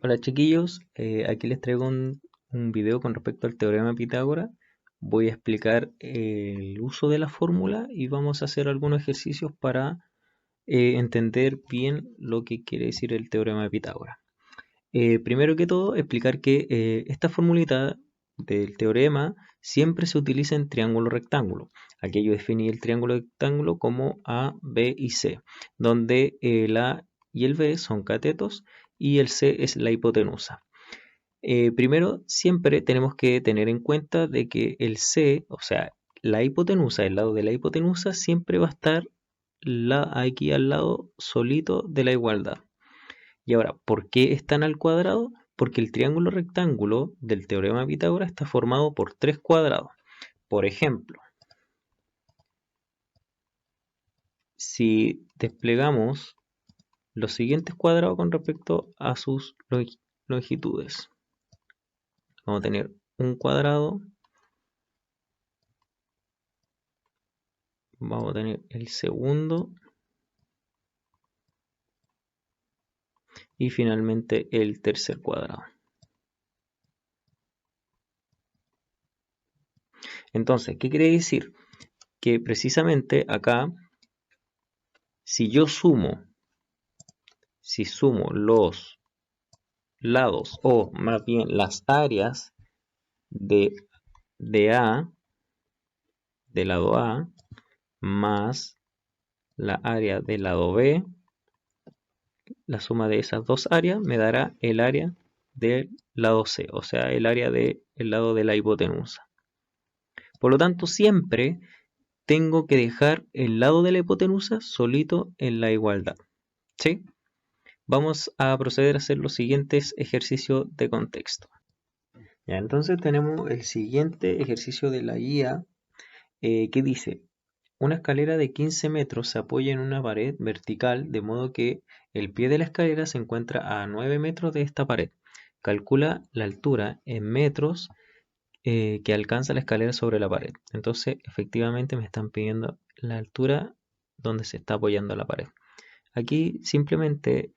Hola chiquillos, aquí les traigo un video con respecto al teorema de Pitágoras. Voy a explicar el uso de la fórmula y vamos a hacer algunos ejercicios para entender bien lo que quiere decir el teorema de Pitágoras. Primero que todo, explicar que esta formulita del teorema siempre se utiliza en triángulo rectángulo. Aquí yo definí el triángulo rectángulo como A, B y C, donde el A y el B son catetos y el C es la hipotenusa. Primero, siempre tenemos que tener en cuenta de que el C, o sea, la hipotenusa, el lado de la hipotenusa, siempre va a estar aquí al lado solito de la igualdad. Y ahora, ¿por qué están al cuadrado? Porque el triángulo rectángulo del teorema de Pitágoras está formado por tres cuadrados. Por ejemplo, si desplegamos los siguientes cuadrados con respecto a sus longitudes, vamos a tener un cuadrado, vamos a tener el segundo y finalmente el tercer cuadrado. Entonces, ¿qué quiere decir? Que precisamente acá, si yo sumo, si sumo los lados o más bien las áreas de, de A, del lado A, más la área del lado B, la suma de esas dos áreas me dará el área del lado C, o sea, el área del lado de la hipotenusa. Por lo tanto, siempre tengo que dejar el lado de la hipotenusa solito en la igualdad. ¿Sí? Vamos a proceder a hacer los siguientes ejercicios de contexto. Ya, entonces tenemos el siguiente ejercicio de la guía que dice, una escalera de 15 metros se apoya en una pared vertical de modo que el pie de la escalera se encuentra a 9 metros de esta pared. Calcula la altura en metros que alcanza la escalera sobre la pared. Entonces, efectivamente me están pidiendo la altura donde se está apoyando la pared. Aquí simplemente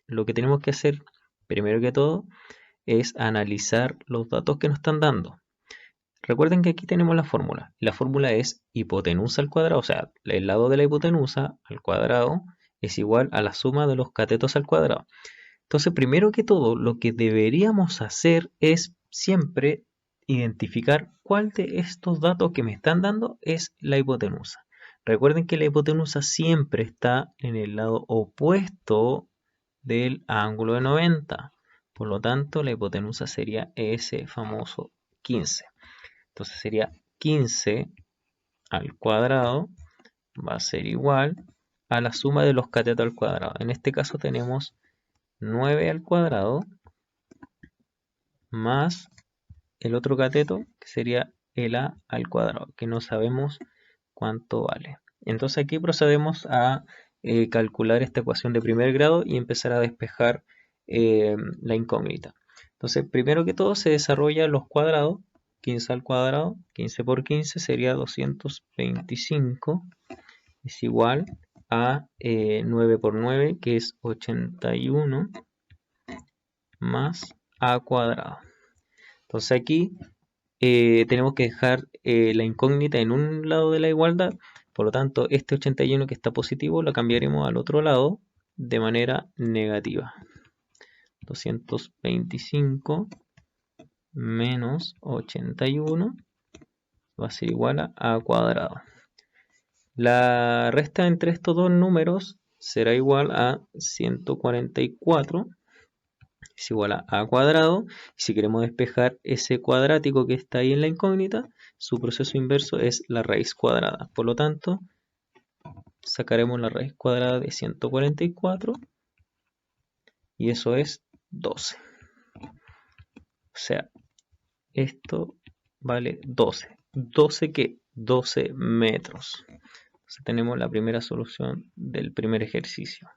lo que tenemos que hacer, primero que todo, es analizar los datos que nos están dando. Recuerden que aquí tenemos la fórmula. La fórmula es hipotenusa al cuadrado, o sea, el lado de la hipotenusa al cuadrado es igual a la suma de los catetos al cuadrado. Entonces, primero que todo, lo que deberíamos hacer es siempre identificar cuál de estos datos que me están dando es la hipotenusa. Recuerden que la hipotenusa siempre está en el lado opuesto del ángulo de 90. Por lo tanto, la hipotenusa sería ese famoso 15. Entonces sería 15 al cuadrado va a ser igual a la suma de los catetos al cuadrado. En este caso tenemos 9 al cuadrado más el otro cateto que sería el a al cuadrado, que no sabemos cuánto vale. Entonces aquí procedemos a calcular esta ecuación de primer grado y empezar a despejar la incógnita. Entonces, primero que todo se desarrollan los cuadrados. 15 al cuadrado, 15 por 15 sería 225, es igual a 9 por 9, que es 81, más a cuadrado. Entonces aquí tenemos que dejar la incógnita en un lado de la igualdad, por lo tanto este 81 que está positivo lo cambiaremos al otro lado de manera negativa. 225 menos 81 va a ser igual a a cuadrado. La resta entre estos dos números será igual a 144, es igual a cuadrado. Si queremos despejar ese cuadrático que está ahí en la incógnita, su proceso inverso es la raíz cuadrada. Por lo tanto, sacaremos la raíz cuadrada de 144 y eso es 12. O sea, esto vale 12. ¿12 qué? 12 metros. Entonces tenemos la primera solución del primer ejercicio.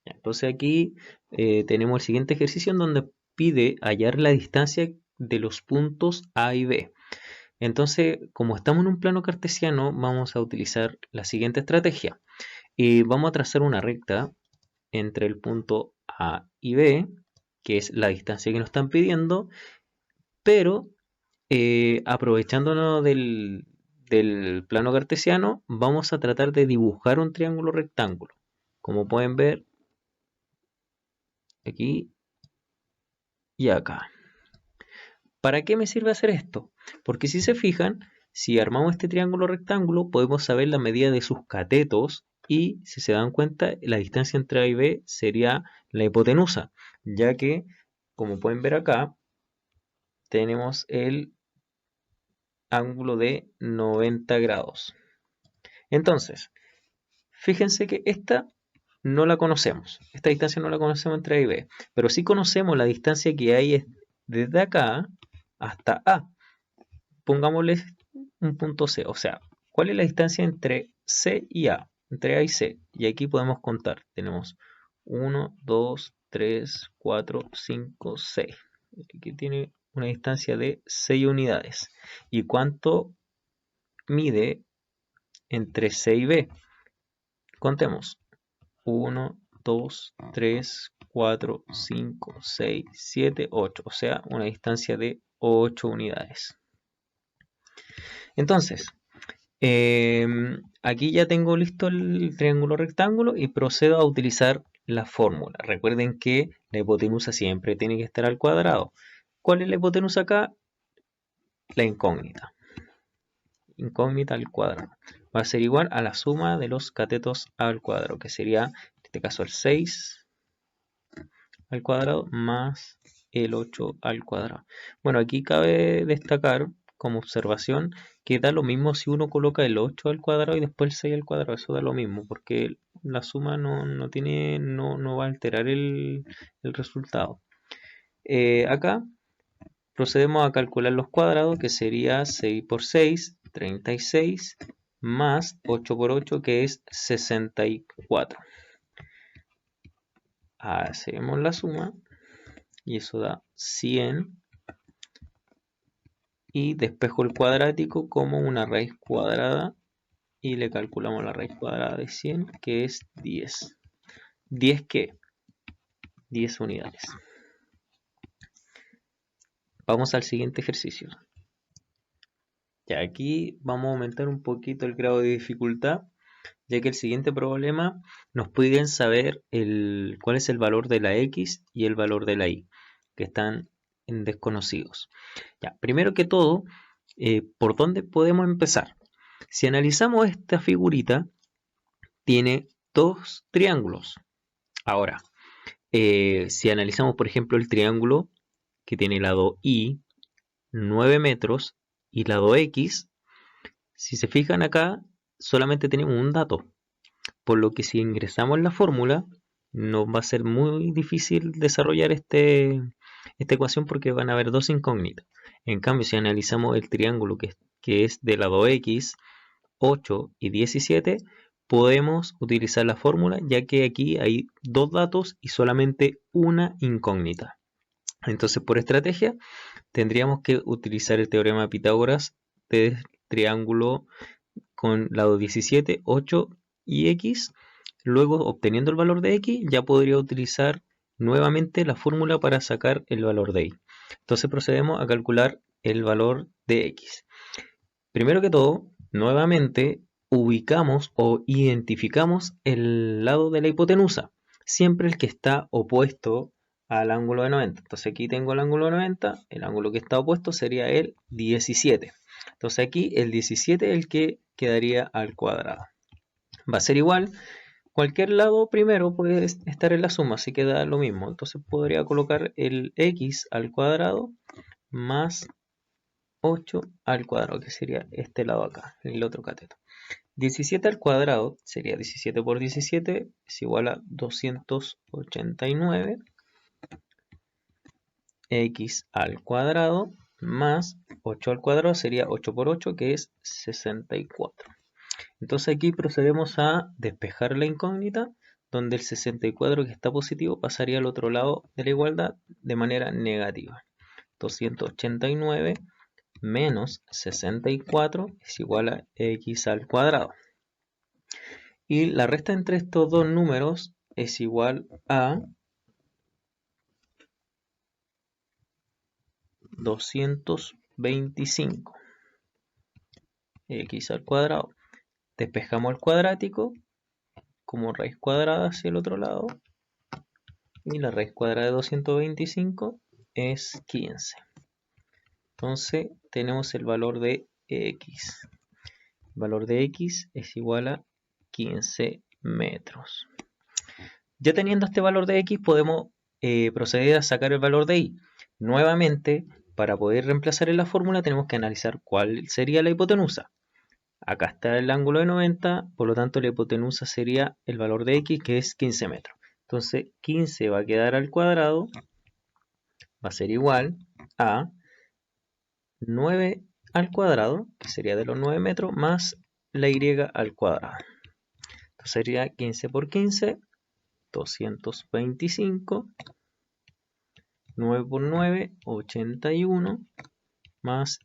Entonces aquí tenemos el siguiente ejercicio en donde pide hallar la distancia de los puntos A y B. Entonces, como estamos en un plano cartesiano, vamos a utilizar la siguiente estrategia. Vamos a trazar una recta entre el punto A y B, que es la distancia que nos están pidiendo, pero aprovechándonos del plano cartesiano, vamos a tratar de dibujar un triángulo rectángulo. Como pueden ver, aquí y acá. ¿Para qué me sirve hacer esto? Porque si se fijan, si armamos este triángulo rectángulo, podemos saber la medida de sus catetos y, si se dan cuenta, la distancia entre A y B sería la hipotenusa, ya que, como pueden ver acá, tenemos el ángulo de 90 grados. Entonces, fíjense que esta no la conocemos, esta distancia no la conocemos entre A y B, pero sí conocemos la distancia que hay desde acá hasta A. Pongámosle un punto C, o sea, ¿cuál es la distancia entre C y A? Entre A y C, y aquí podemos contar, tenemos 1, 2, 3, 4, 5, 6. Aquí tiene una distancia de 6 unidades. ¿Y cuánto mide entre C y B? Contemos. 1, 2, 3, 4, 5, 6, 7, 8. O sea, una distancia de 8 unidades. Entonces, aquí ya tengo listo el triángulo rectángulo y procedo a utilizar la fórmula. Recuerden que la hipotenusa siempre tiene que estar al cuadrado. ¿Cuál es la hipotenusa acá? La incógnita. Incógnita al cuadrado. Va a ser igual a la suma de los catetos al cuadrado, que sería en este caso el 6 al cuadrado más el 8 al cuadrado. Bueno, aquí cabe destacar como observación que da lo mismo si uno coloca el 8 al cuadrado y después el 6 al cuadrado. Eso da lo mismo, porque la suma no va a alterar el resultado. Acá procedemos a calcular los cuadrados, que sería 6 por 6, 36, más 8 por 8, que es 64. Hacemos la suma y eso da 100. Y despejo el cuadrático como una raíz cuadrada y le calculamos la raíz cuadrada de 100, que es 10. ¿10 qué? 10 unidades. Vamos al siguiente ejercicio. Ya aquí vamos a aumentar un poquito el grado de dificultad, ya que el siguiente problema nos piden saber cuál es el valor de la X y el valor de la Y, que están en desconocidos. Ya, primero que todo, ¿por dónde podemos empezar? Si analizamos esta figurita, tiene dos triángulos. Ahora, si analizamos, por ejemplo, el triángulo que tiene lado Y, 9 metros, y lado X, si se fijan acá, solamente tenemos un dato. Por lo que si ingresamos la fórmula, nos va a ser muy difícil desarrollar esta ecuación porque van a haber dos incógnitas. En cambio, si analizamos el triángulo que es de lado X, 8 y 17, podemos utilizar la fórmula, ya que aquí hay dos datos y solamente una incógnita. Entonces, por estrategia, tendríamos que utilizar el teorema de Pitágoras del triángulo con lado 17, 8 y X. Luego, obteniendo el valor de X, ya podría utilizar nuevamente la fórmula para sacar el valor de Y. Entonces procedemos a calcular el valor de X. Primero que todo, nuevamente ubicamos o identificamos el lado de la hipotenusa, siempre el que está opuesto al ángulo de 90. Entonces aquí tengo el ángulo de 90, el ángulo que está opuesto sería el 17. Entonces aquí el 17 es el que quedaría al cuadrado. Va a ser igual, cualquier lado primero puede estar en la suma, así que da lo mismo. Entonces podría colocar el x al cuadrado más 8 al cuadrado, que sería este lado acá, el otro cateto. 17 al cuadrado sería 17 por 17 es igual a 289. X al cuadrado más 8 al cuadrado sería 8 por 8, que es 64. Entonces aquí procedemos a despejar la incógnita, donde el 64 que está positivo pasaría al otro lado de la igualdad de manera negativa. 289 menos 64 es igual a x al cuadrado. Y la resta entre estos dos números es igual a 225 x al cuadrado. Despejamos el cuadrático como raíz cuadrada hacia el otro lado. Y la raíz cuadrada de 225 es 15. Entonces tenemos el valor de x. El valor de x es igual a 15 metros. Ya teniendo este valor de x podemos proceder a sacar el valor de y. Nuevamente, para poder reemplazar en la fórmula tenemos que analizar cuál sería la hipotenusa. Acá está el ángulo de 90, por lo tanto la hipotenusa sería el valor de x, que es 15 metros. Entonces 15 va a quedar al cuadrado, va a ser igual a 9 al cuadrado, que sería de los 9 metros, más la y al cuadrado. Entonces sería 15 por 15, 225, 9 por 9, 81, más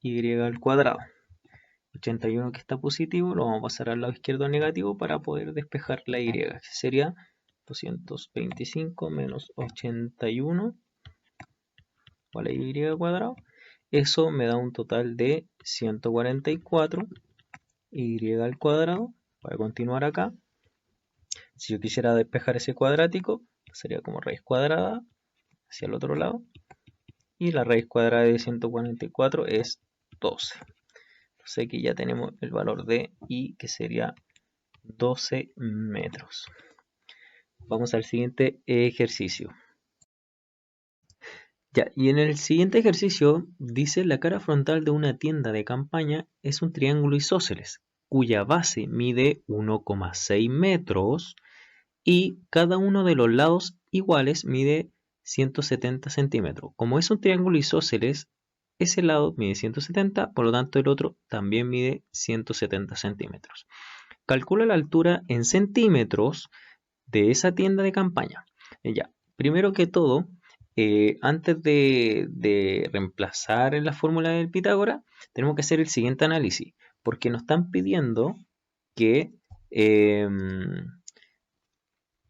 y al cuadrado. 81 que está positivo, lo vamos a pasar al lado izquierdo negativo para poder despejar la y, que sería 225 menos 81 a la y cuadrado. Eso me da un total de 144 y al cuadrado. Voy a continuar acá. Si yo quisiera despejar ese cuadrático, sería como raíz cuadrada hacia el otro lado. Y la raíz cuadrada de 144 es 12. Entonces aquí ya tenemos el valor de y, que sería 12 metros. Vamos al siguiente ejercicio. Ya, y en el siguiente ejercicio dice: la cara frontal de una tienda de campaña es un triángulo isósceles, cuya base mide 1,6 metros y cada uno de los lados iguales mide 170 centímetros. Como es un triángulo isósceles, ese lado mide 170, por lo tanto el otro también mide 170 centímetros. Calcula la altura en centímetros de esa tienda de campaña. Ya, primero que todo, antes de reemplazar en la fórmula del Pitágoras, tenemos que hacer el siguiente análisis, porque nos están pidiendo que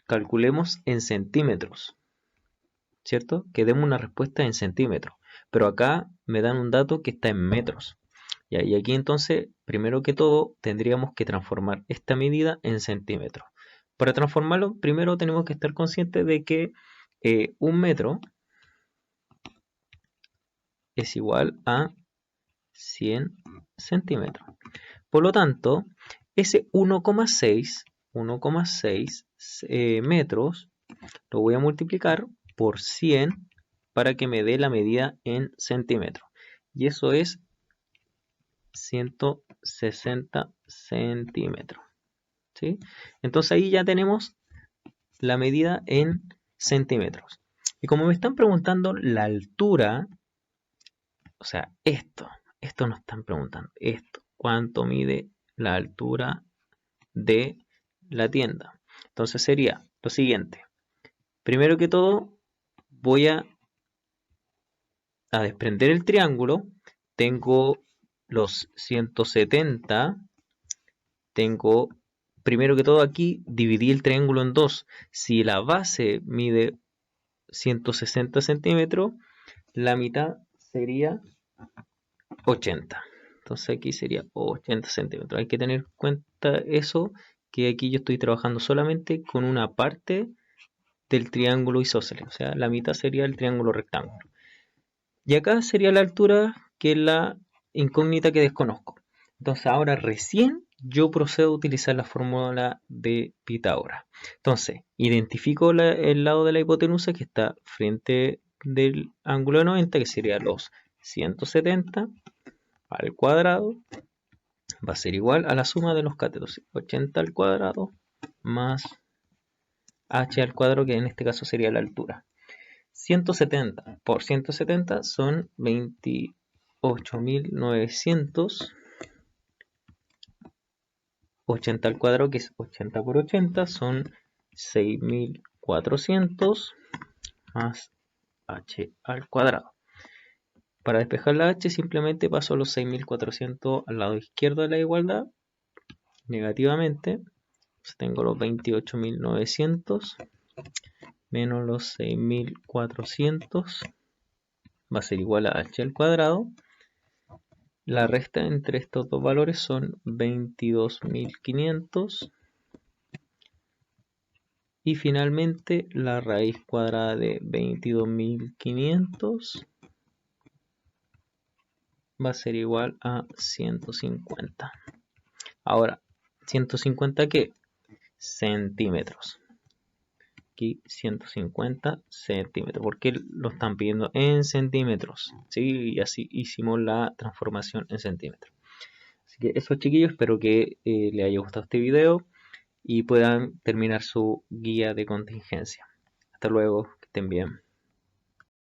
calculemos en centímetros, ¿cierto? Que demos una respuesta en centímetros, pero acá me dan un dato que está en metros. Y aquí entonces, primero que todo, tendríamos que transformar esta medida en centímetros. Para transformarlo, primero tenemos que estar conscientes de que un metro es igual a 100 centímetros. Por lo tanto, ese 1,6 metros lo voy a multiplicar por 100 para que me dé la medida en centímetros. Y eso es 160 centímetros. ¿Sí? Entonces ahí ya tenemos la medida en centímetros. Y como me están preguntando la altura, o sea, esto nos están preguntando, ¿cuánto mide la altura de la tienda? Entonces sería lo siguiente. Primero que todo, voy a desprender el triángulo. Tengo los 170. Tengo, primero que todo aquí, dividí el triángulo en dos. Si la base mide 160 centímetros, la mitad sería 80. Entonces aquí sería 80 centímetros. Hay que tener en cuenta eso, que aquí yo estoy trabajando solamente con una parte del triángulo isósceles. O sea, la mitad sería el triángulo rectángulo. Y acá sería la altura, que es la incógnita que desconozco. Entonces ahora recién yo procedo a utilizar la fórmula de Pitágoras. Entonces, identifico el lado de la hipotenusa que está frente del ángulo de 90, que sería los 170 al cuadrado, va a ser igual a la suma de los catetos, 80 al cuadrado más h al cuadrado, que en este caso sería la altura. 170 por 170 son 28.900. 80 al cuadrado, que es 80 por 80, son 6.400 más h al cuadrado. Para despejar la h simplemente paso los 6.400 al lado izquierdo de la igualdad, negativamente, Entonces tengo los 28.900 menos los 6.400 va a ser igual a h al cuadrado. La resta entre estos dos valores son 22.500 y finalmente la raíz cuadrada de 22.500 va a ser igual a 150. Ahora, ¿150 qué? Centímetros. Aquí 150 centímetros. ¿Por qué lo están pidiendo en centímetros? ¿Sí? Y así hicimos la transformación en centímetros. Así que eso, chiquillos, espero que les haya gustado este video y puedan terminar su guía de contingencia. Hasta luego, que estén bien.